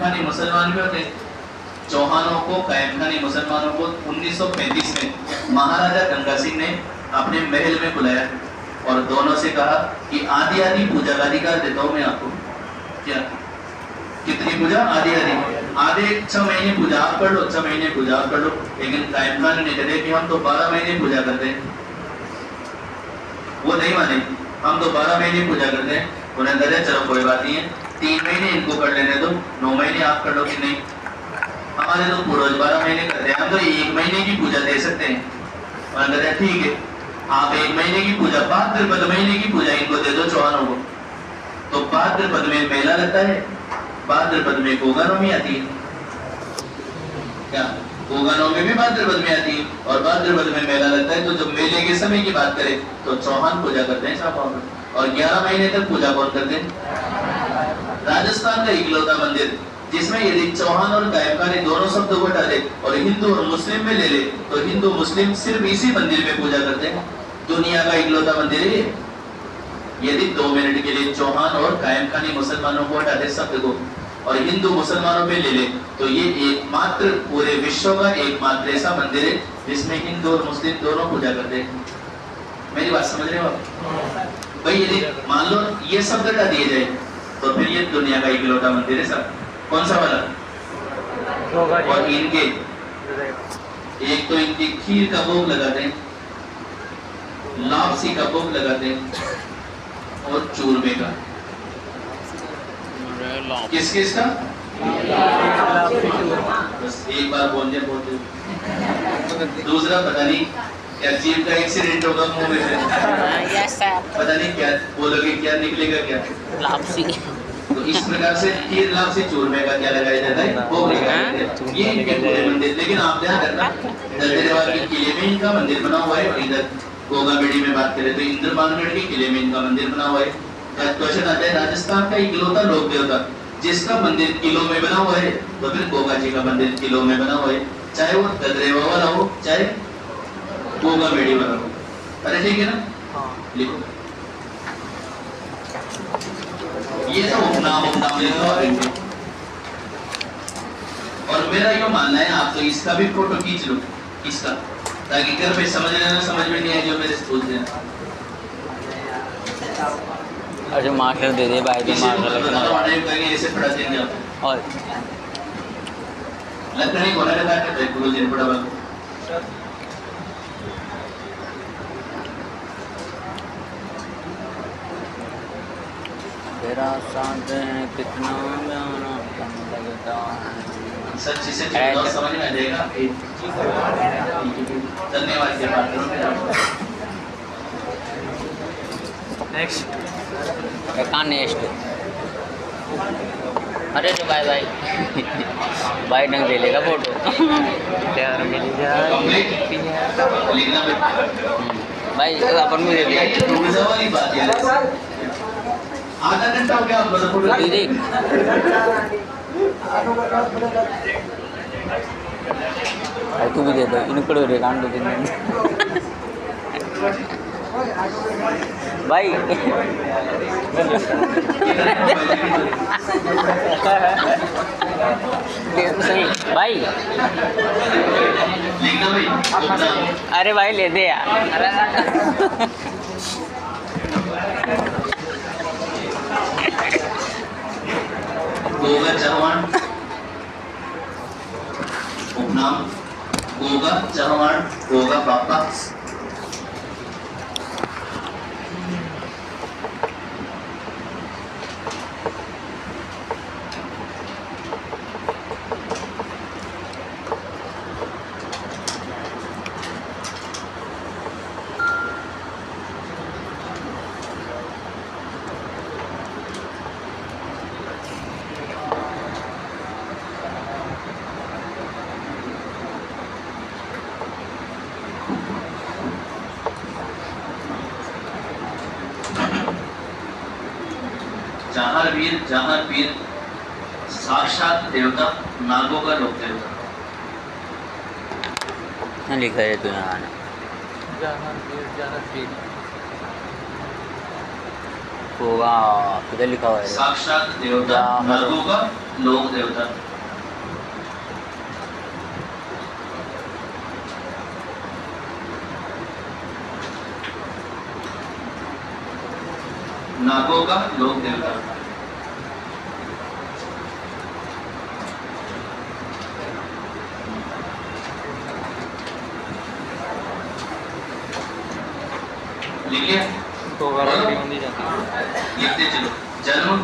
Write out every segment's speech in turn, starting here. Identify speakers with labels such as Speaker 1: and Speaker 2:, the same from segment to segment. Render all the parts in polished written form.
Speaker 1: खानी मुसलमान भी होते। चौहानों को, कायम खानी मुसलमानों को 1935 में महाराजा गंगा सिंह ने अपने महल में बुलाया और दोनों से कहा कि आधी आधी पूजा का अधिकार देता हूं मैं आपको। क्या कितनी पूजा? आधी आधी। आधे 6 महीने पूजा आप कर लो, 6 महीने पूजा आप कर लो। लेकिन कायम खान ने कहा कि हम तो 12 महीने पूजा करते हैं। वो नहीं माने, हम तो 12 महीने पूजा करते हैं। उन्हें कहा चलो कोई बात नहीं है, 3 महीने इनको कर लेने दो, 9 महीने आप कर लो। कि नहीं, हमारे तो पूर्वज 12 महीने करते हैं, हम तो 1 महीने की पूजा दे सकते हैं। उन्होंने कहा ठीक है, आप 1 महीने की पूजा, भाद्रपद महीने की पूजा इनको दे दो चौहानों को। तो भाद्रपद में मेला लगता है, भाद्रपद में गोगा नवमी आती है। क्या गोगा नवमी भी भाद्रपद में आती है और भाद्रपद में मेला लगता है। तो जब मेले के समय की बात करें तो चौहान पूजा करते हैं साहब। और 11 महीने तक पूजा कौन करते हैं? राजस्थान का इकलौता मंदिर जिसमें यदि चौहान और गायकवाड़ी दोनों शब्द को हटा दे और हिंदू और मुस्लिम में ले ले तो हिंदू मुस्लिम सिर्फ इसी मंदिर में पूजा करते हैं। दुनिया का इकलौता मंदिर है। यदि 2 मिनट के लिए चौहान और कायम खानी मुसलमानों को हटा दे शब्द को और हिंदू मुसलमानों में ले ले तो ये एकमात्र पूरे विश्व का एकमात्र ऐसा मंदिर है जिसमें हिंदू और मुस्लिम दोनों पूजा करते हैं। मेरी बात समझ रहे हो आप? भाई यदि मान लो ये शब्द हटा दिए जाए तो फिर ये दुनिया का इकलौता मंदिर है सब। कौन सा वाला? और इनके एक तो इनकी खीर का भोग लगाते हैं, लापसी का भोग लगाते हैं और चूरमे का। किस किस का? बस एक बार बोलने बोलते। दूसरा पता नहीं क्या जीव का एक्सीडेंट होगा मुंह में से, पता नहीं क्या बोलोगे, क्या निकलेगा, क्या
Speaker 2: लापसी।
Speaker 1: तो इस प्रकार से खीर लापसी चूरमे का क्या लगाया जाता है? भोग लगाया जाता है। ये इनके पूरे मंदिर। लेकिन आप ध्यान रखना, दलदरेवाल के किले में इनका मंदिर बना हुआ है और इधर गोगाबेड़ी में बात करें तो इंद्रमानगढ़ के किले में इनका मंदिर बना हुआ है। क्वेश्चन आता है राजस्थान का इकलौता लोक देवता जिसका मंदिर किलो में बना हुआ है तो फिर गोगा जी का मंदिर किलो में बना हुआ है, चाहे वो दलदरेवा वाला हो चाहे गोगाबेड़ी वाला हो। अरे ठीक है ना, लिखो ये सब उपनाम और मेरा यो मानना है आप तो इसका भी फोटो खींच लो इसका, ताकि घर पे समझ लेना, समझ में नहीं आए जो मेरे से पूछ लेना।
Speaker 2: अच्छा मास्टर दे दे भाई, तो मास्टर
Speaker 1: ऐसे पढ़ा देंगे आप।
Speaker 2: और
Speaker 1: लखनऊ को लगा के गुरु जी ने पढ़ा बा
Speaker 2: तेरा साथ है कितना प्यारा लगता है।
Speaker 1: सच्ची से समझ में आ जाएगा। धन्यवाद के बात करो। नेक्स्ट
Speaker 2: कहाँ नेक्स्ट? अरे तो भाई भाई भाई ढंग दे लेगा फोटो यार मिल जाए भाई अपन मुझे
Speaker 1: वाली बात यार। आधा घंटा हो गया आप बस फोटो
Speaker 2: दीदी तू भी दे दो इनको रे कांड दो भाई भाई अरे भाई ले दे यार।
Speaker 1: गोगा चौहान उपनाम गोगा चौहान, गोगा बापा। जहाँ पीर साक्षात देवता, नागों का लोक देवता।
Speaker 2: लिखा है तो यहाँ होगा, किधर लिखा हुआ है?
Speaker 1: साक्षात देवता नागों का लोक देवता। नागों का लोक देवता। लिखिए
Speaker 3: तो गारंटी बंदी जाती है।
Speaker 1: लिखते चलो। जन्म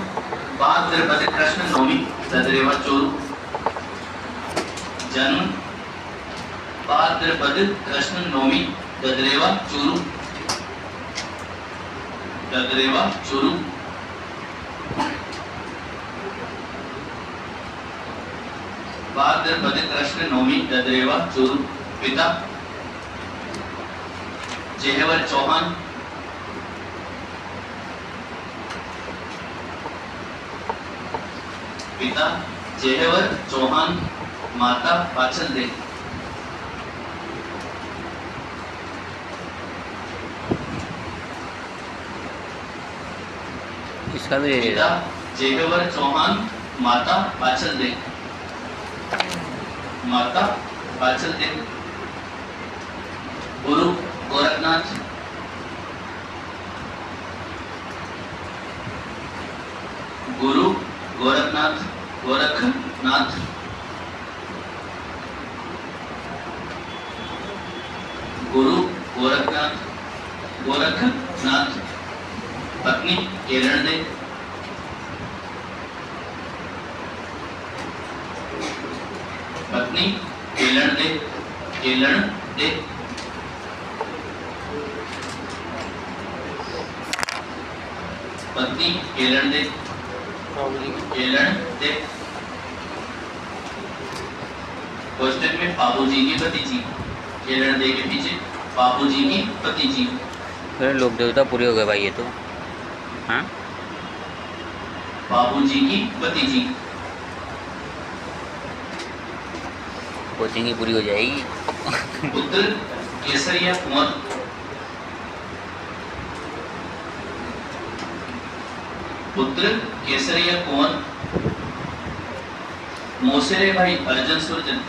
Speaker 1: भाद्रपद कृष्ण नवमी तद्रेवा चोरू। जन्म भाद्रपद कृष्ण नवमी तद्रेवा चोरू। तद्रेवा चोरू। भाद्रपद कृष्ण नवमी तद्रेवा चोरू। पिता जेहवर चौहान। पिता जेहवर चौहान। माता पाचल दे।
Speaker 2: इसका भी दे
Speaker 1: पिता
Speaker 2: देगा।
Speaker 1: जेहवर चौहान। माता पाचल दे। माता पाचल दे। गुरु गोरखनाथ। गुरु गोरखनाथ। गोरखनाथ। गुरु गोरखनाथ। गोरखनाथ। पत्नी केलन दे। पत्नी केलन दे। केलन दे। पत्नी केलन दे। केलन दे। क्वेश्चन में बाबूजी की पति जी। केलन दे के पीछे बाबूजी की पति जी।
Speaker 2: अरे लोक देवता पूरे हो गए भाई ये तो। हाँ
Speaker 1: बाबूजी की पति जी।
Speaker 2: कोचिंग ही पूरी हो जाएगी।
Speaker 1: पुत्र केसरिया कुंवर। पुत्र केसरिया कुंवर। मोसेरे भाई अर्जुन सुरजन।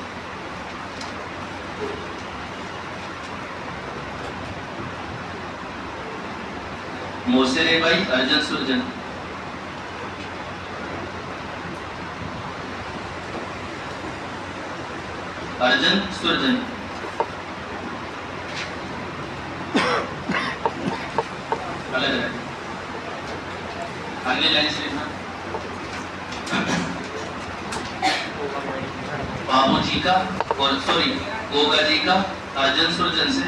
Speaker 1: मोसेरे भाई अर्जुन सुरजन। अर्जुन सुरजन। अलग है। अगली लाइन से लिखना। बाबूजी का और सॉरी गोगा जी का अर्जुन सुरजन से।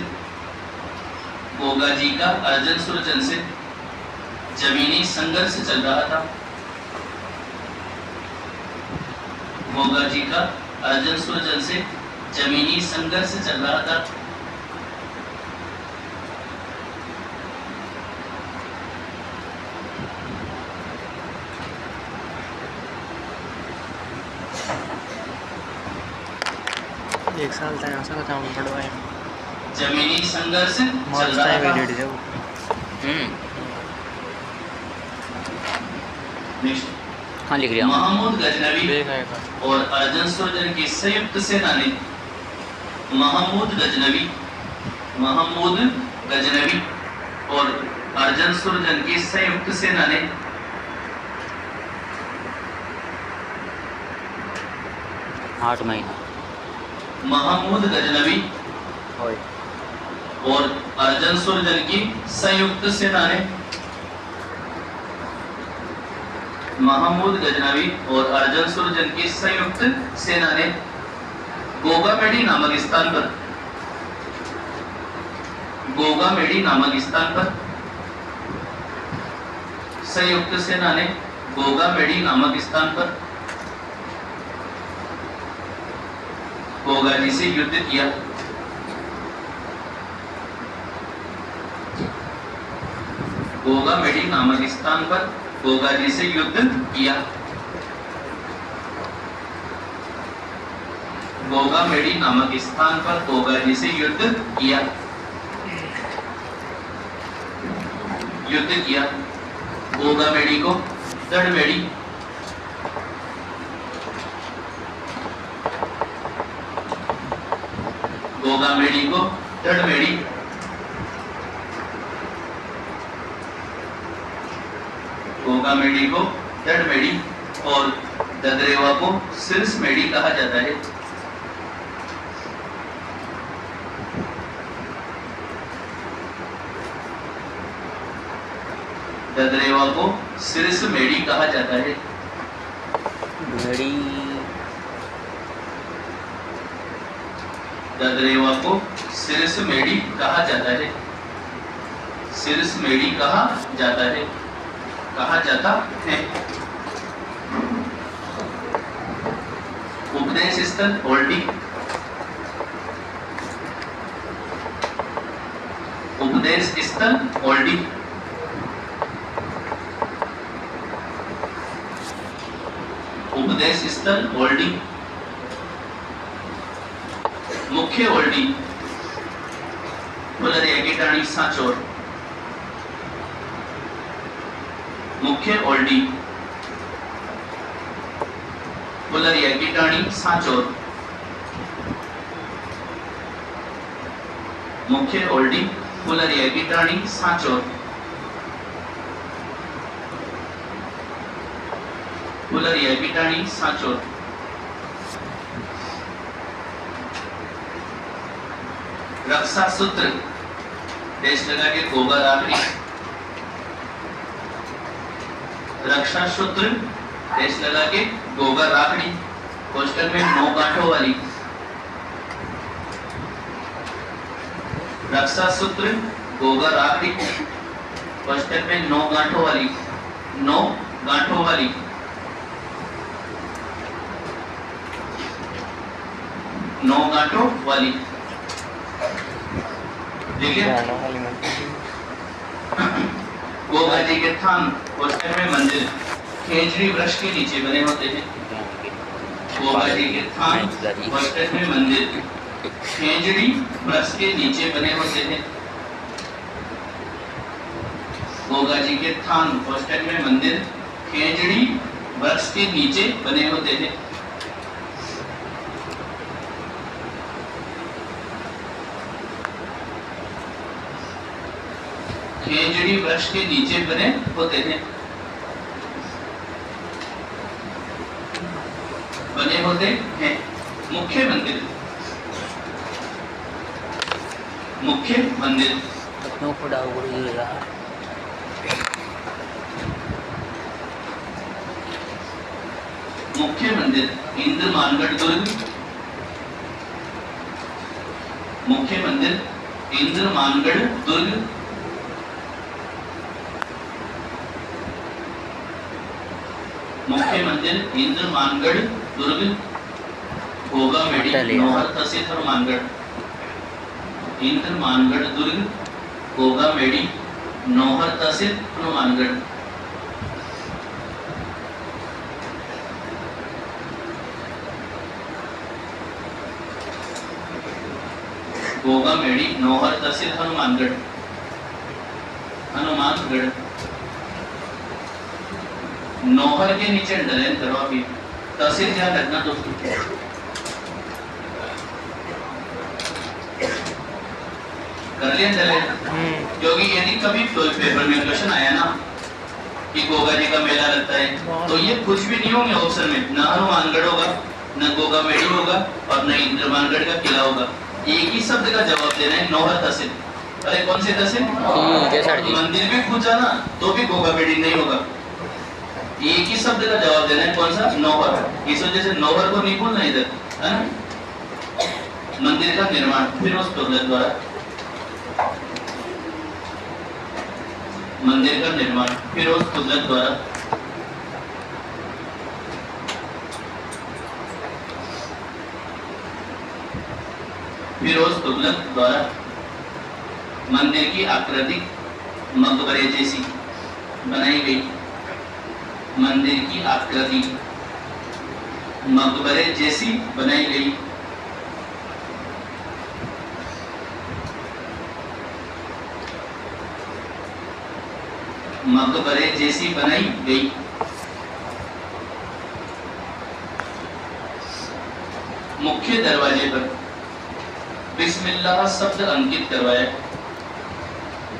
Speaker 1: गोगा जी का अर्जुन सुरजन से जमीनी संघर्ष चल रहा था। गोगा जी का अर्जुन सुरजन से जमीनी संघर्ष चल रहा था।
Speaker 3: एक साल तक ऐसा काम पड़वाए
Speaker 1: जमीनी संघर्ष चल
Speaker 3: मस्त
Speaker 1: रहा
Speaker 3: है
Speaker 1: था।
Speaker 3: वेडेड जब
Speaker 1: नेक्स्ट
Speaker 2: हाँ लिख रहा हूँ।
Speaker 1: महमूद गजनवी
Speaker 3: देखाएगा
Speaker 1: और अर्जुन सुरजन की संयुक्त सेना ने महमूद गजनवी और अर्जुन सुरजन की संयुक्त सेना ने
Speaker 2: 8 महीना
Speaker 1: महमूद गजनवी
Speaker 2: ओए
Speaker 1: और अर्जुन सुरजन की संयुक्त सेना ने महमूद गजनवी और अर्जुन सुरजन की संयुक्त सेना ने गोगामेडी नामक स्थान पर संयुक्त सेना ने गोगामेडी नामक स्थान पर गोगाजी से युद्ध किया। गोगामेडी नामक स्थान पर गोगाजी से युद्ध किया। गोगामेडी नामक स्थान पर गोगाजी से युद्ध किया। गोगामेडी को दड़मेड़ी गोगामेड़ी को दड़मेड़ी, गोगामेड़ी को दड़मेड़ी और ददरेवा को सिरसमेड़ी कहा जाता है। ददरेवा को सिरसमेड़ी कहा जाता है।
Speaker 2: मेरी
Speaker 1: ददरेवा को सिरसमेड़ी कहा जाता है। सिरसमेड़ी कहा जाता है, कहा जाता है। उपदेश स्थल ओल्डी, उपदेश स्थल ओल्डी, उपदेश स्थल ओल्डी। मुख्य ओल्डी पुलरियागिटाणी सांचोर, मुख्य ओल्डी पुलरियागिटाणी सांचोर, मुख्य ओल्डी पुलरियागिटाणी सांचोर, पुलरियागिटाणी सांचोर। रक्षा सूत्र देश लगा के गोगा राखड़ी, रक्षा सूत्र देश लगा के गोगा राखड़ी, कोष्टक में 9 गांठों वाली। रक्षा सूत्र गोगा राखड़ी, कोष्टक में 9 गांठों वाली, 9 गांठों वाली। नौ गांठों वाली, ठीक है। गोगा जी के थान कोष्टक में मंदिर खेजड़ी वृक्ष के नीचे बने होते हैं। गोगा जी के थान कोष्टक में मंदिर खेजड़ी वृक्ष के नीचे बने होते हैं। गोगा जी के थान कोष्टक में मंदिर खेजड़ी वृक्ष के नीचे बने होते हैं। खेजड़ी वृक्ष के नीचे बने होते हैं, बने होते हैं। मुख्य मंदिर, मुख्य मंदिर मुख्य मंदिर इंद्रमानगढ़ दुर्ग, मुख्य मंदिर इंद्रमानगढ़ दुर्ग, मुख्य मंदिर इंद्रमानगढ़ दुर्ग, गोगामेड़ी नौहर तहसील हनुमानगढ़, इंद्रमानगढ़ दुर्ग, गोगामेड़ी नौहर तहसील हनुमानगढ़। गोगामेड़ी नौहर तहसील हनुमानगढ़, हनुमानगढ़। नौहर के नीचे अंडरलाइन करो अभी, तहसील ध्यान रखना दोस्तों। कर लिया अंडरलाइन, क्योंकि यदि कभी पेपर में क्वेश्चन आया ना कि गोगा जी का मेला लगता है, तो ये कुछ भी नहीं होंगे ऑप्शन में, न हनुमानगढ़ होगा, न गोगामेड़ी होगा और न इंद्रमानगढ़ का किला होगा। एक ही शब्द का जवाब देना है, नौहर तहसील। अरे कौन सी तहसील? मंदिर भी पूछा ना तो भी गोगामेड़ी नहीं होगा, एक ही शब्द का जवाब देना है, कौन सा? नौहर। इस वजह से नौहर को नहीं बोलना इधर, है ना। मंदिर का निर्माण फिर उस तुगलक द्वारा, मंदिर का निर्माण फिर उस तुगलक द्वारा। फिरोज तुगलक द्वारा मंदिर की आकृति मकबरे जैसी बनाई गई, मंदिर की आकृति मकबरे जैसी बनाई गई। मकबरे जैसी बनाई गई। मुख्य दरवाजे पर बिस्मिल्लाह शब्द अंकित करवाया।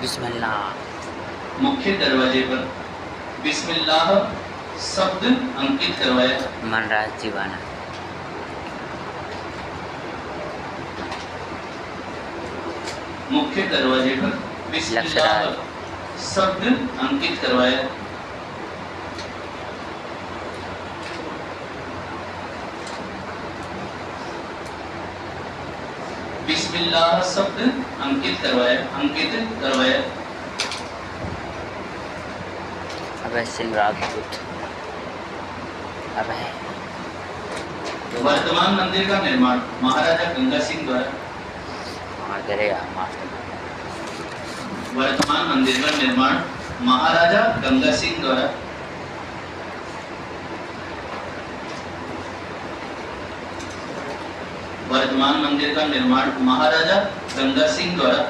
Speaker 2: बिस्मिल्लाह।
Speaker 1: मुख्य दरवाजे पर बिस्मिल्लाह शब्द अंकित करवाया।
Speaker 2: मनराज जीवाना।
Speaker 1: मुख्य दरवाजे पर बिस्मिल्लाह शब्द अंकित करवाया। बिस्मिल्लाह शब्द अंकित करवाया, अंकित करवाया।
Speaker 2: अबे सिंह राजपूत। अबे
Speaker 1: वर्तमान मंदिर का निर्माण महाराजा गंगा सिंह द्वारा।
Speaker 2: मार करेगा मास्टर।
Speaker 1: वर्तमान मंदिर का निर्माण महाराजा गंगा सिंह द्वारा। वर्तमान मंदिर का निर्माण महाराजा गंगा सिंह द्वारा।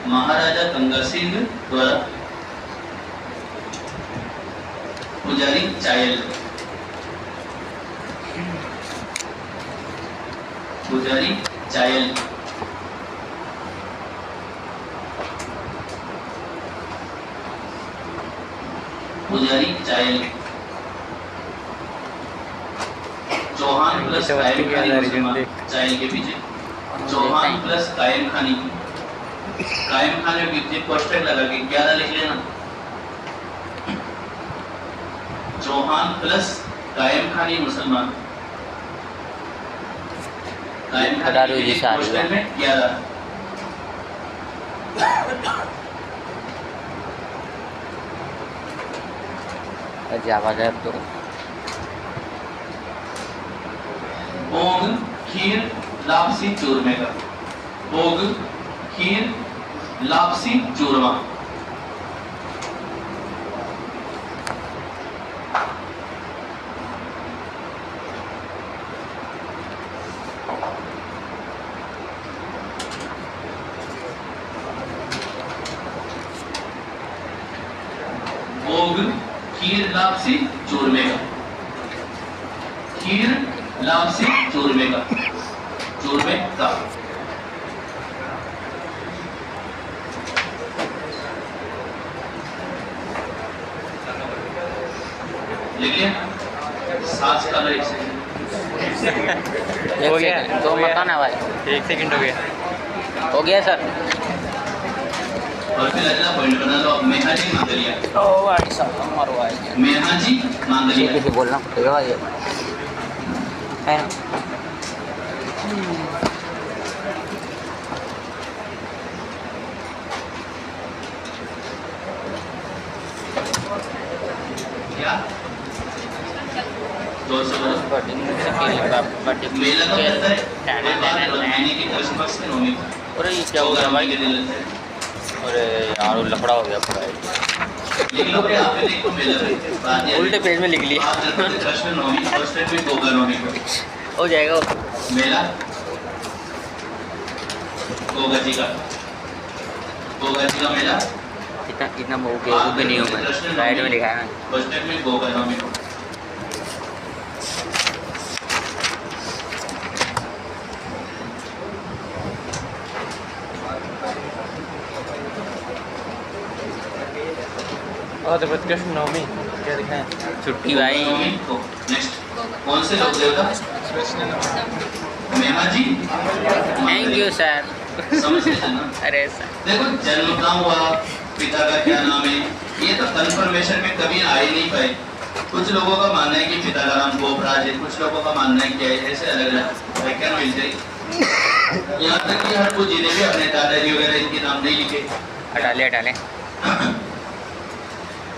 Speaker 1: महाराजा गंगा सिंह द्वारा। पुजारी चायल। पुजारी चायल। पुजारी चायल। चौहान प्लस कायम खानी, चायल के पीछे चौहान प्लस कायम खानी। कायम खान के पीछे पोस्टर लगा के 11 लिख लेना। चौहान प्लस कायम खानी मुसलमान। कायम खानी के पोस्टर में 11।
Speaker 2: आवाज है तो
Speaker 1: भोग खीर लापसी चूरमे का। भोग खीर लापसी चूरमा। भोग खीर लापसी चूरमे का। खीर लापसी चूरमे का। चूरमे का। लिखिए सांस का लो 1 सेकंड।
Speaker 3: हो गया,
Speaker 2: तो
Speaker 3: हो गया।
Speaker 2: मकान है भाई।
Speaker 3: 1 सेकंड हो गया।
Speaker 2: हो गया सर।
Speaker 1: और फिर अगला पॉइंट बना लो मेहाजी मांगलिया।
Speaker 2: ओ भाई साहब मारो भाई।
Speaker 1: मेहाजी मांगलिया।
Speaker 2: किसी बोलना पड़ेगा ये है ना।
Speaker 1: क्या 200 मेला तो करता है महीने की क्रिसमस की नौमी।
Speaker 2: अरे ये क्या हो गया भाई।
Speaker 1: के दिन
Speaker 2: अरे यार वो लफड़ा हो गया पूरा।
Speaker 1: लिख लो क्या आपने देखो मेला में
Speaker 2: उल्टे पेज में लिख लिया।
Speaker 1: कृष्ण नौमी फर्स्ट टाइम में गोगा नौमी को
Speaker 2: हो जाएगा वो।
Speaker 1: मेला गोगा जी का। गोगा जी का मेला
Speaker 2: इतना इतना वो के भी नहीं हूँ मैं। राइट में लिखा है
Speaker 1: फर्स्ट टाइम में गोगा नौमी को।
Speaker 3: और तो कृष्ण नवमी क्या दिखाएं।
Speaker 2: छुट्टी भाई।
Speaker 1: नेक्स्ट कौन से लोग देवता? मेहमा जी।
Speaker 2: Thank you sir.
Speaker 1: समझ लेते ना।
Speaker 2: अरे सर
Speaker 1: देखो जन्म कहाँ हुआ, पिता का क्या नाम है, ये तो कंफर्मेशन में कभी आ ही नहीं पाए। कुछ लोगों का मानना है कि पिता का नाम गोपराज है, कुछ लोगों का मानना है क्या है, ऐसे अलग अलग व्याख्यान मिलते हैं। यहाँ तक कि हर कुछ जिन्हें भी अपने दादाजी वगैरह इनके नाम नहीं लिखे।
Speaker 2: हटा ले हटा ले।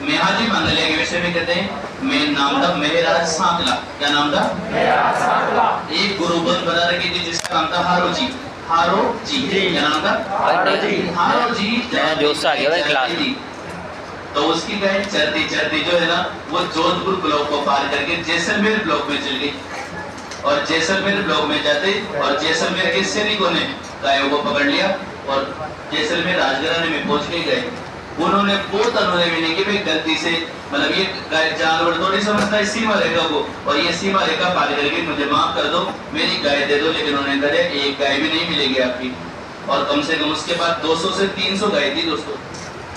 Speaker 1: मेहाजी मांगलिया के विषय में कहते हैं मैं नाम था मेहराज सांकला। क्या नाम था? एक गुरुबंद बना रखी थी जिसका नाम था हारो जी। हारो जी क्या नाम था? हारो जी।
Speaker 2: जोश आ गया भाई क्लास में।
Speaker 1: तो उसकी गाय चलती चलती जो है ना वो जोधपुर ब्लॉक को पार करके जैसलमेर ब्लॉक में चल गई। और जैसलमेर ब्लॉक में जाते और जैसलमेर के सैनिकों ने गायों को पकड़ लिया और जैसलमेर राजघराने में पहुंच के गए। उन्होंने बहुत अनुनय भी नहीं कि भाई गलती से मतलब ये गाय जानवर थोड़ी समझता है सीमा रेखा को, और ये सीमा रेखा पार करके मुझे माफ कर दो, मेरी गाय दे दो। लेकिन उन्होंने कहा एक गाय भी नहीं मिलेगी आपकी। और कम से कम उसके बाद 200 से 300 गाय थी दोस्तों,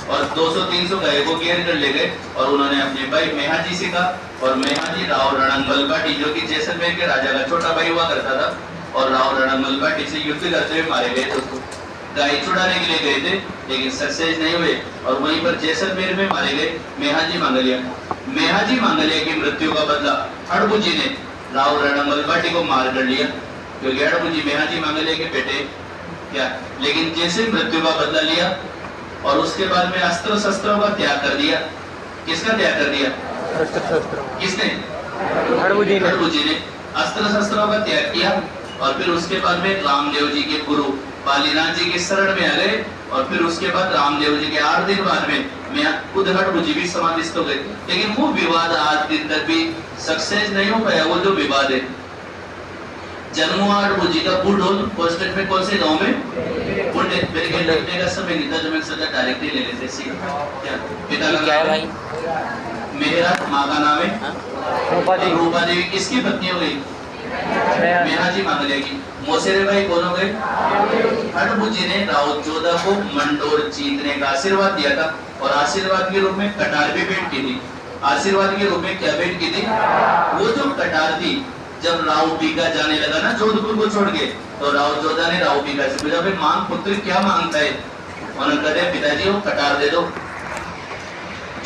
Speaker 1: और 200-300 गाय को घेर कर ले गए। और उन्होंने अपने भाई मेहा जी से कहा, और मेहा जी राव रणंगल बाटी जो कि जैसलमेर के राजा का छोटा भाई हुआ करता था, और राव रणंगल बाटी से युद्ध करते हुए मारे गए दोस्तों। गाय छुड़ाने के लिए गए थे लेकिन सक्सेस नहीं हुए, और वहीं पर जैसलमेर में मारे गए मेहाजी मांगलिया। मेहाजी मांगलिया की मृत्यु का बदला हड़बू जी ने राव रणंगल बाटी को मार कर लिया, क्योंकि हड़बू जी मेहाजी मांगलिया के बेटे क्या। लेकिन जैसे मृत्यु का बदला लिया और उसके बाद में अस्त्र शस्त्रों का त्याग कर दिया। किसका त्याग कर दिया? किसने?
Speaker 3: हड़बू जी
Speaker 1: ने अस्त्र शस्त्रों का त्याग किया। और फिर उसके बाद में रामदेव जी के गुरु बालीनाथ जी के शरण में आ गए। और फिर उसके बाद रामदेव जी के 8 दिन बाद में मैं खुद हड़बू जी भी समाधिस्थ हो गए। लेकिन वो विवाद आज दिन तक भी सक्सेस नहीं हो पाया। वो जो विवाद है जन्मुआ हड़बू जी का बुढ़ोल पोस्टेड में कौन से गांव में बुढ़े मेरे के लिखने का समय नहीं था, जो मैं सोचा डायरेक्टली ले लेते सी। क्या पिता का
Speaker 2: क्या है भाई?
Speaker 1: मेरा माँ का नाम है रूपा देवी। किसकी पत्नी हो गई? मेहा जी मांगलिया की। मोसेरे भाई कौन हो गए? हड़बू जी ने राउत जोधा को मंडोर जीतने का आशीर्वाद दिया था, और आशीर्वाद के रूप में कटार भी भेंट की थी। आशीर्वाद के रूप में क्या भेंट की थी? वो जो कटार थी, जब राव पीका जाने लगा ना जोधपुर को छोड़ के, तो राव जोधा ने राव पीका से पूछा भाई मांग पुत्र क्या मांगता है? उन्होंने कहा पिताजी वो कटार दे दो।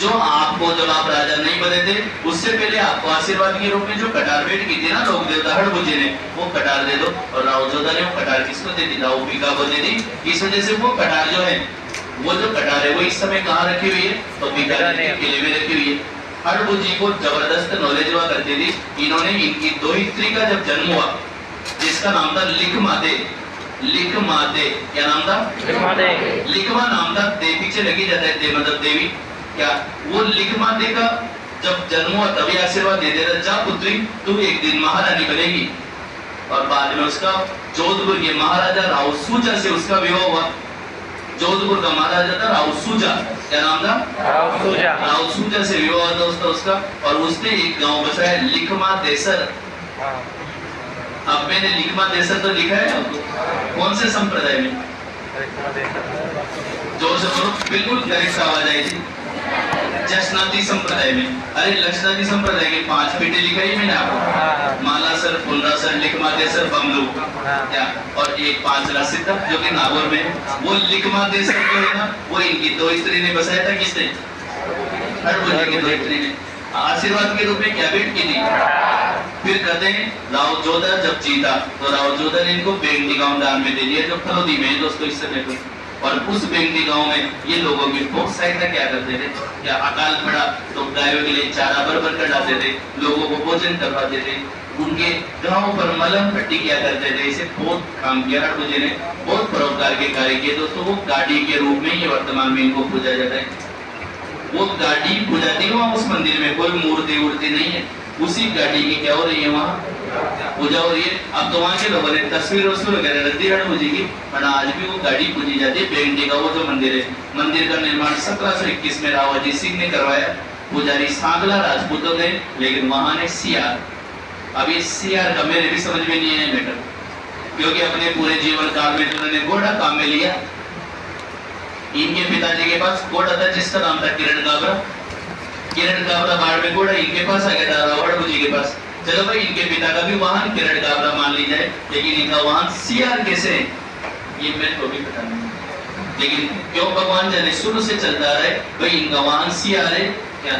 Speaker 1: जो आपको जब आप राजा नहीं बने थे उससे पहले आपको आशीर्वाद के रूप में जो कटार भेंट की थी ना लोक देवता हड़बू जी ने, वो कटार दे दो। और राव जोधा ने वो कटार किसको दे दी? राव पीका को दे दी। इस वजह से वो कटार जो है, वो जो कटार है वो इस समय कहाँ रखी हुई है? तो पीका के किले में रखी हुई है। हड़बू जी को जबरदस्त नॉलेज हुआ करती थी। इन्होंने इनकी दोहित्री का जब जन्म हुआ, जिसका नाम था लिखमाते। लिखमाते क्या नाम था? लिखमा नाम था। दे पीछे लगी जाता है, दे मतलब देवी क्या। वो लिखमाते का जब जन्म हुआ तभी आशीर्वाद दे देता, जा पुत्री तू एक दिन महारानी बनेगी। और बाद में उसका जोधपुर के महाराजा राव सूजा से उसका विवाह हुआ। जोधपुर का महाराजा था राव सूजा। क्या नाम था? राव सूजा से विवाह था उसका। और उसने एक गांव बसाया लिखमा देसर। अब मैंने लिखमा देसर तो लिखा है आपको। कौन से संप्रदाय में? जोर से बोलो, बिल्कुल करेक्ट आवाज आई थी। जशनाती संप्रदाय में। अरे लक्षनाती संप्रदाय के 5 पेटे लिखाई मैंने आपको। मालासर, फुलरासर, लिखमादेसर, बमलू क्या, और एक 5 रासिता जो कि नागौर में है। वो लिखमादेसर जो है ना, वो इनकी दोहित्री ने बसाया था। किसने? हड़बू जी की दोहित्री ने। आशीर्वाद के रूप में क्या भेंट की थी? फिर कहते हैं राव जोधा जब जीता तो राव जोधा ने इनको बेंगटी गांव दान में दे दिया, जो फलोदी में है दोस्तों इस समय पे। और उस बेंगटी गांव में ये लोगों की बहुत सहायता क्या करते थे। क्या अकाल पड़ा तो गायों के लिए चारा भर कर लाते थे, लोगों को भोजन करवाते थे, उनके गांव पर मलम पट्टी किया करते थे। इसे बहुत काम किया हड़बू जी ने, बहुत परोपकार के कार्य किए दोस्तों। वो गाड़ी के रूप में ये वर्तमान में इनको पूजा जाता है। वो गाड़ी पूजा थी वहाँ उस मंदिर में, कोई मूर्ति वूर्ति नहीं है। उसी गाड़ी की क्या हो रही है वहाँ पूजा हो रही है। अब तो वहाँ के लोगों ने तस्वीर वगैरह रख दी हड़बू जी की, और आज भी वो गाड़ी पूजी जाती है। बेंगटी का वो जो मंदिर है, मंदिर का निर्माण 1721 में राव अजीत सिंह ने करवाया। पुजारी सांगला राजपूत गए, लेकिन वहां ने सियार। अब ये सियार का मेरे भी समझ में नहीं आया मैटर, क्योंकि अपने पूरे जीवन काल में उन्होंने घोड़ा काम में लिया। इनके पिताजी के पास घोड़ा था जिसका नाम था किरण गाबरा। किरण गाबरा बाढ़ में घोड़ा इनके पास आ गया था हड़बू जी के पास। चलो भाई इनके पिता का भी वाहन किरण गाबरा मान ली जाए, लेकिन इनका वाहन सियार कैसे है ये मेरे को भी पता नहीं। लेकिन क्यों भगवान जाने शुरू से चलता रहे भाई इनका वाहन सियार है। क्या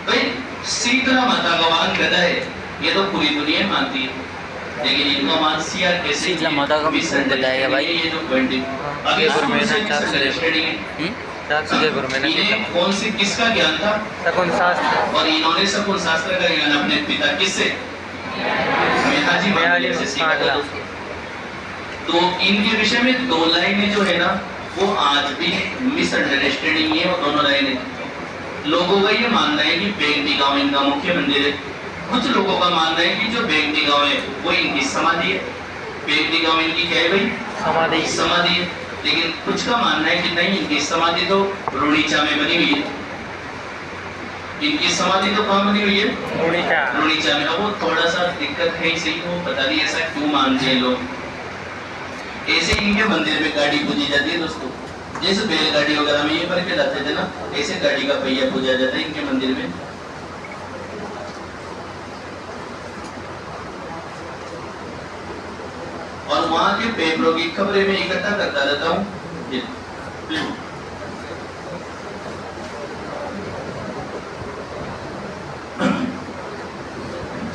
Speaker 1: भाई शीतला माता का वाहन गधा है, ये तो पूरी दुनिया मानती है, लेकिन इनका वाहन सियार कैसे?
Speaker 2: शीतला माता का बताएगा भाई।
Speaker 1: ये जो पंडित अभी इन्हें कौन सी किसका ज्ञान था?
Speaker 3: शकुन शास्त्र।
Speaker 1: और इन्होंने शकुन शास्त्र का ज्ञान अपने पिता किससे? मेहाजी मांगलिया से सीखा था। तो इनके विषय में 2 लाइनें जो है ना, वो आज भी मिसअंडरस्टैंडिंग है। वो दोनों लाइनें लोगों का ये मानना है कि बेंगटी गांव इनका मुख्य मंदिर है। कुछ लोगों का मानना है कि जो बेंगटी गांव है वो इनकी समाधि है। बेंगटी गांव इनकी क्या है भाई? समाधि है। लेकिन कुछ का मानना है कि नहीं, इनकी समाधि तो रुणीचा में बनी हुई है। इनकी समाधि तो कहाँ बनी हुई है? रुणीचा में। अब वो थोड़ा सा दिक्कत है, सही वो पता नहीं ऐसा क्यों मानते हैं लोग। ऐसे इनके मंदिर में गाड़ी पूजी जाती है दोस्तों, जैसे बैलगाड़ी वगैरह में ये करके लाते थे ना, ऐसे गाड़ी का पहिया पूजा जाता है इनके मंदिर में। और वहां के पेपरों की खबरें मैं इकट्ठा करता रहता हूँ।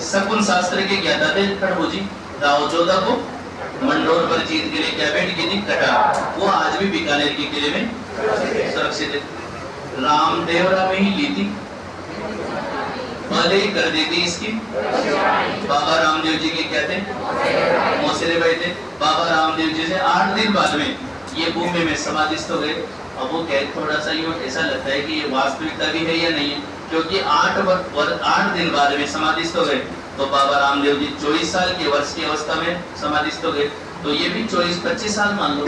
Speaker 1: शकुन शास्त्र के ज्ञाता थे खड़बूजी। राव जोधा को मंडोर पर जीत के लिए क्या भेंट की थी? कटार। वो आज भी बीकानेर के किले में सुरक्षित है। रामदेवरा में ही ली थी, पहले ही कर दी थी इसकी। बाबा रामदेव जी के क्या थे? मौसेरे भाई थे। बाबा रामदेव जी से 8 दिन बाद में ये बॉम्बे में समाधिस्थ हो गए। अब वो क्या, थोड़ा सा यूँ ऐसा लगता है कि ये वास्तविकता भी है या नहीं है, क्योंकि 8 दिन बाद में समाधिस्थ हो गए। तो बाबा रामदेव जी 24 साल के वर्ष की अवस्था में समाधिस्थ हो गए। तो ये भी 24-25 साल मान लो,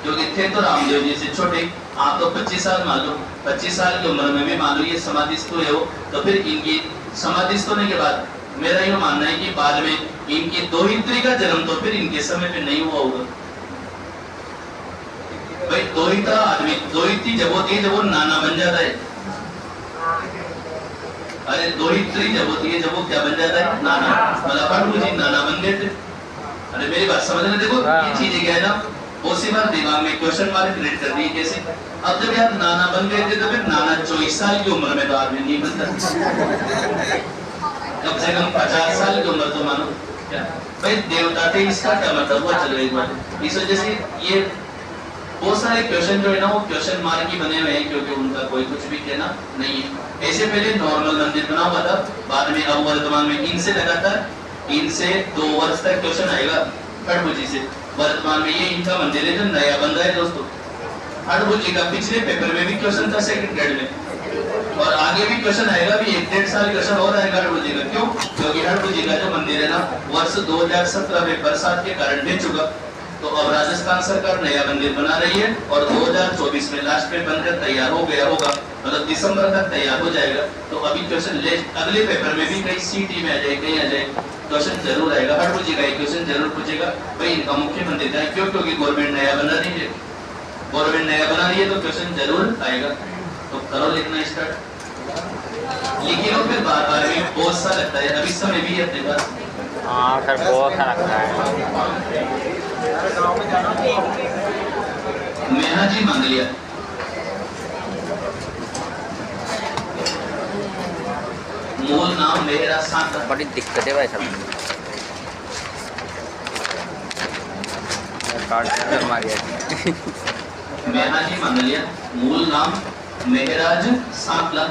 Speaker 1: क्योंकि थे तो रामदेव जी से छोटे, आप तो 25 साल मान लो। 25 साल की उम्र में भी मान लो ये समाधिस्थ हुए हो, तो फिर इनकी समाधिस्थ होने के बाद मेरा ये मानना है कि बाद में इनकी दोहित्री का जन्म तो फिर इनके समय पे नहीं हुआ होगा। भाई दोहिता आदमी, दोहित्री जब होती है जब वो नाना बन जाता है। अरे दोहित्री जब होती है जब वो क्या बन जाता है? नाना। मतलब पढ़ू जी नाना बन गए थे। अरे मेरी बात समझ रहे? देखो ये चीजें क्या है ना, बहुत सी बार दिमाग में क्वेश्चन मार्क क्रिएट कर दी कैसे। अब जब यार नाना बन गए थे तो फिर नाना 24 साल की उम्र में तो आदमी नहीं बनता, कम से कम 50 साल की उम्र तो मानो। क्या भाई देवता थे, इसका क्या मतलब हुआ? चलो एक बार इस वजह से ये बहुत सारे क्वेश्चन जो है ना वो क्वेश्चन मार्क ही बने हुए हैं, क्योंकि उनका कोई कुछ भी कहना नहीं है। ऐसे पहले नॉर्मल मंदिर बना हुआ था, बाद में अब वर्तमान में इनसे लगातार इनसे 2 वर्ष तक क्वेश्चन आएगा खड़बूजी से। वर्तमान में ये इनका मंदिर है जो नया बन रहा है दोस्तों। खड़बूजी का पिछले पेपर में भी क्वेश्चन था सेकंड ग्रेड में, और आगे भी क्वेश्चन आएगा भी 1-1.5 साल क्वेश्चन और आएगा खड़बूजी का। क्यों? क्योंकि खड़बूजी का जो मंदिर है ना वर्ष 2017 में बरसात के कारण गिर चुका। तो अब राजस्थान सरकार नया मंदिर बना रही है और 2024 में लास्ट में बनकर तैयार हो गया होगा, मतलब दिसंबर तक तैयार हो जाएगा। तो अभी क्वेश्चन अगले पेपर में भी कहीं सीटी में आ जाए, कहीं आ जाए, क्वेश्चन जरूर आएगा। खड़बूजी का एक क्वेश्चन जरूर पूछेगा भाई इनका मुख्य मंदिर है। क्यों? क्योंकि गवर्नमेंट नया बना रही है, गवर्नमेंट नया बना रही है तो क्वेश्चन जरूर आएगा। तो करो लिखना स्टार्ट, लिखिए लो फिर बार-बार में बहुत सा लगता है। अभी समय भी है अपने पास।
Speaker 2: हाँ सर बहुत सा लगता है।
Speaker 1: मेहा जी मंगलिया, मूल नाम मेहरा सांता।
Speaker 2: बड़ी दिक्कत है भाई साहब, कार्ड मार गया।
Speaker 1: मेहा जी मंगलिया, मूल नाम मेहराज सांपला।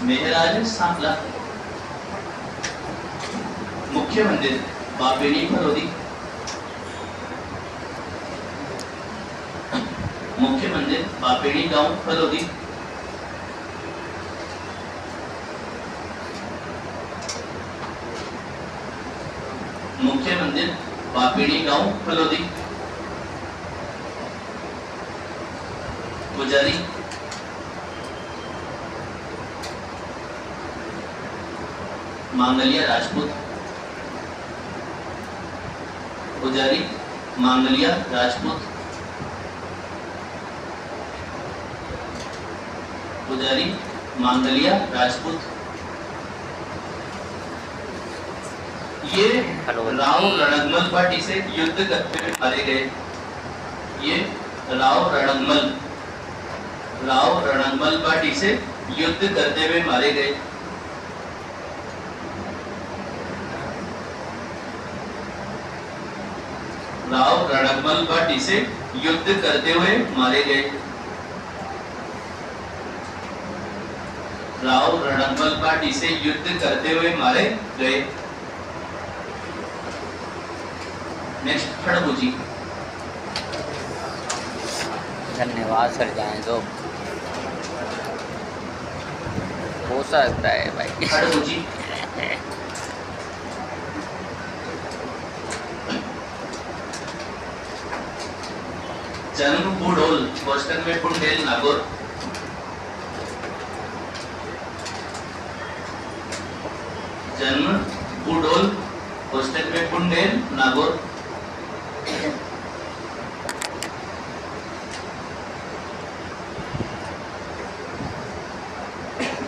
Speaker 1: मेहराज सांपला। मुख्य मंदिर बापेड़ी फरोदी। मुख्य मंदिर बापेड़ी गांव फलोदी। मुख्य मंदिर बापेड़ी गांव फलोदी। पुजारी मांगलिया राजपूत। पुजारी मांगलिया राजपूत। पुजारी मांगलिया राजपूत। ये राव रणगमल पार्टी से युद्ध करते हुए मारे गए। ये राव रणगमल पार्टी से युद्ध करते हुए मारे गए। राव रणगमल पार्टी से युद्ध करते हुए मारे गए। राव रणगमल पार्टी से युद्ध करते हुए मारे गए। नेक्स्ट खड़बूजी।
Speaker 2: धन्यवाद सर, जाएं तो हो सकता है भाई।
Speaker 1: खड़बूजी जन्म बुडोल कोष्टक में पुंडेल नागौर। जन्म बुडोल कोष्टक में पुंडेल नागौर।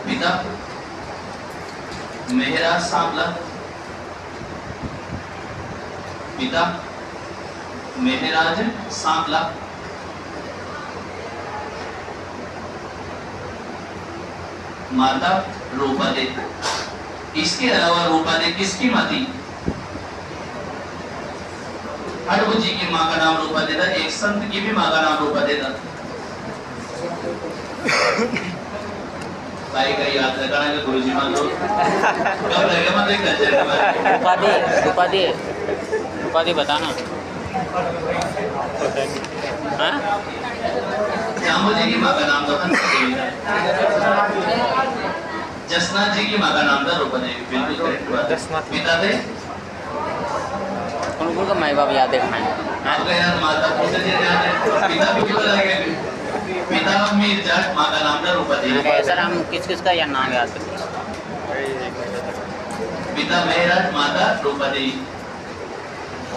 Speaker 1: पिता मेहराज सांपला। पिता मेहराज सांपला। माता रूपा दे। इसके अलावा रूपा दे किसकी माँ थी? हडबू जी की माँ का नाम रूपा दे था। एक संत की भी माँ का नाम रूपा दे था। भाई का याद रखना कि गुरुजी मान लो कब लगे मतलब कल्चर के बारे में।
Speaker 2: उपाधि बताना। हाँ?
Speaker 1: जाम्बू जी की माँ का नाम था हंस देवी। जसनाथ जी की माँ का नाम था रूपा देवी। बिल्कुल करेक्ट बात है। पिता थे
Speaker 2: उनको माई बाप याद है खाने।
Speaker 1: आपका यार माता पिता जी याद है। पिता भी क्यों लगे? पिता मीर जाट, माँ का नाम था रूपा देवी।
Speaker 2: सर हम किस का या नाम याद है?
Speaker 1: पिता मेहराज, माता रूपा देवी।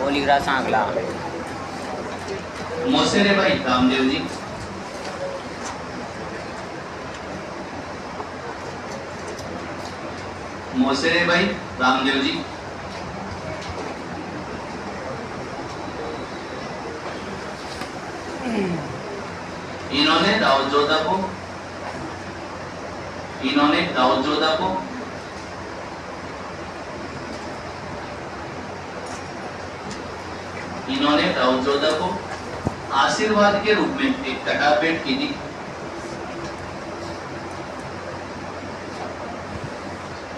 Speaker 2: ओलीरा सांगला।
Speaker 1: मोसेरे भाई रामदेव जी। मोसेरे भाई रामदेव जी। इन्होंने दाऊद जोधा को आशीर्वाद के रूप में एक कटार भेंट की थी।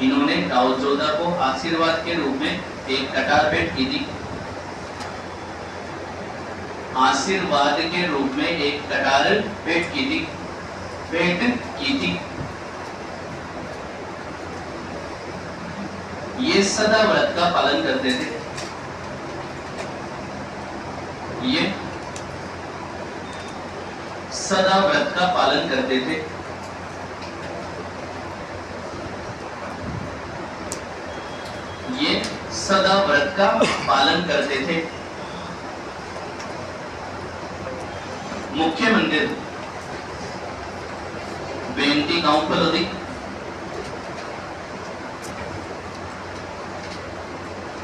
Speaker 1: इन्होंने दाऊद जोधा को आशीर्वाद के रूप में एक कटार भेंट की थी। आशीर्वाद के रूप में एक कटार भेंट की थी। ये सदा व्रत का पालन करते थे। ये सदा व्रत का पालन करते थे। ये सदा व्रत का पालन करते थे। मुख्य मंदिर बेंटी गांव फलोदी।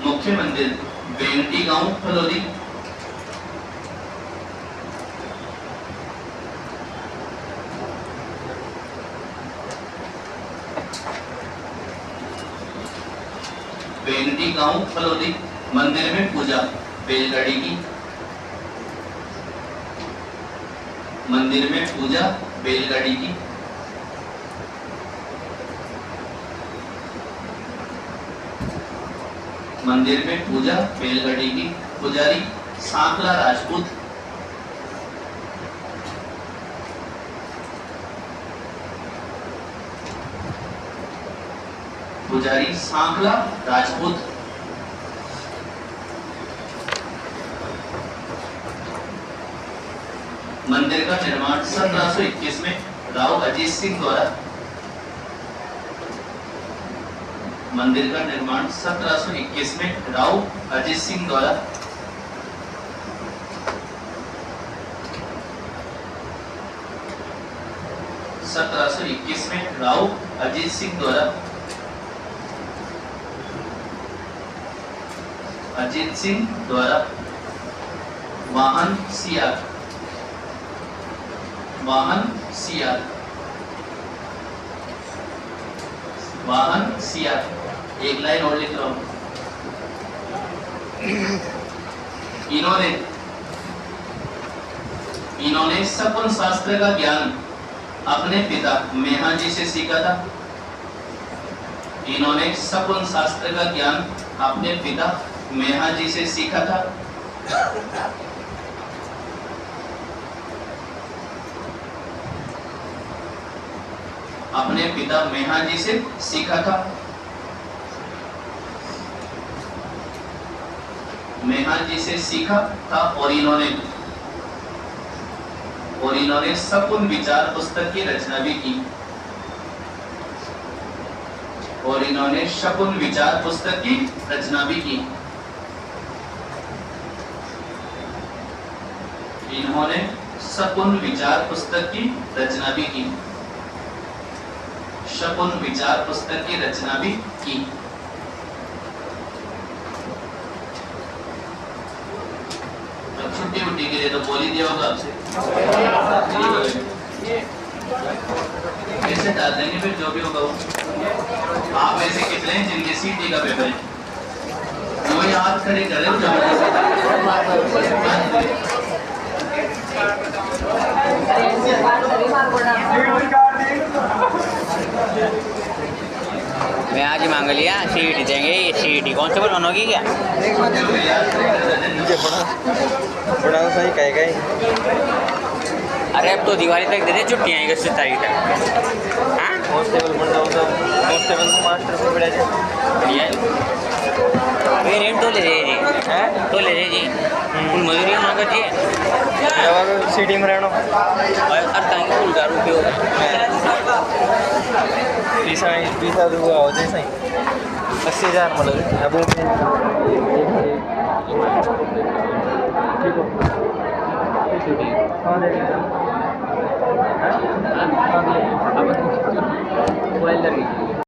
Speaker 1: मुख्य मंदिर बेंटी गांव फलोदी। बेंटी गांव फलोदी। मंदिर में पूजा बैलगाड़ी की। मंदिर में पूजा बैलगाड़ी की। मंदिर में पूजा बैलगाड़ी की। पुजारी सांकला राजपूत। पुजारी सांकला राजपूत। मंदिर का निर्माण 1721 में राव अजीत सिंह द्वारा। मंदिर का निर्माण 1721 में राव अजीत सिंह द्वारा। में राव अजीत सिंह द्वारा। अजीत सिंह द्वारा वाहन सियार। वाहन सियार। वाहन सियार। एक लाइन और लिख रहा हूं। इन्होंने सपन शास्त्र का ज्ञान अपने पिता मेहा जी से सीखा था। इन्होंने सपन शास्त्र का ज्ञान अपने पिता मेहा जी से सीखा था। अपने पिता मेहा जी से सीखा था। मेहा जी से सीखा था और इन्होंने और इन्होंने सपुन विचार पुस्तक की रचना भी की। और इन्होंने शकुन विचार पुस्तक की रचना भी की। इन्होंने शकुन विचार पुस्तक की रचना भी की। शकुन विचार पुस्तक की रचना भी की। छुट्टी उट्टी के लिए तो बोल ही दिया होगा आपसे। कैसे डाल देंगे फिर जो भी होगा वो। आप ऐसे कितने हैं जिनके सीटी का पेपर है वो याद खड़े करे
Speaker 2: मैं आज ही मांग लिया सीईटी देंगे। ये सीईटी कौन से बनोगी क्या?
Speaker 3: मुझे बड़ा तो सही कहेगा।
Speaker 2: अरे अब तो दिवाली तक दे दे छुट्टियाँ 31 तारीख तक। हाँ
Speaker 3: कांस्टेबल बन जाओ तो कांस्टेबल को मास्टर से बढ़ा जाए।
Speaker 2: बढ़िया ये रेट तो ले रहे जी
Speaker 3: हैं
Speaker 2: तो ले रहे जी फुल मजदूरी ना करिए
Speaker 3: जब सिटी में रहना
Speaker 2: और ताकि फुल का रुपये हो
Speaker 3: पीसा दूंगा हो जाए सही 80,000 मतलब अब ठीक हो हाँ दे
Speaker 2: मोबाइल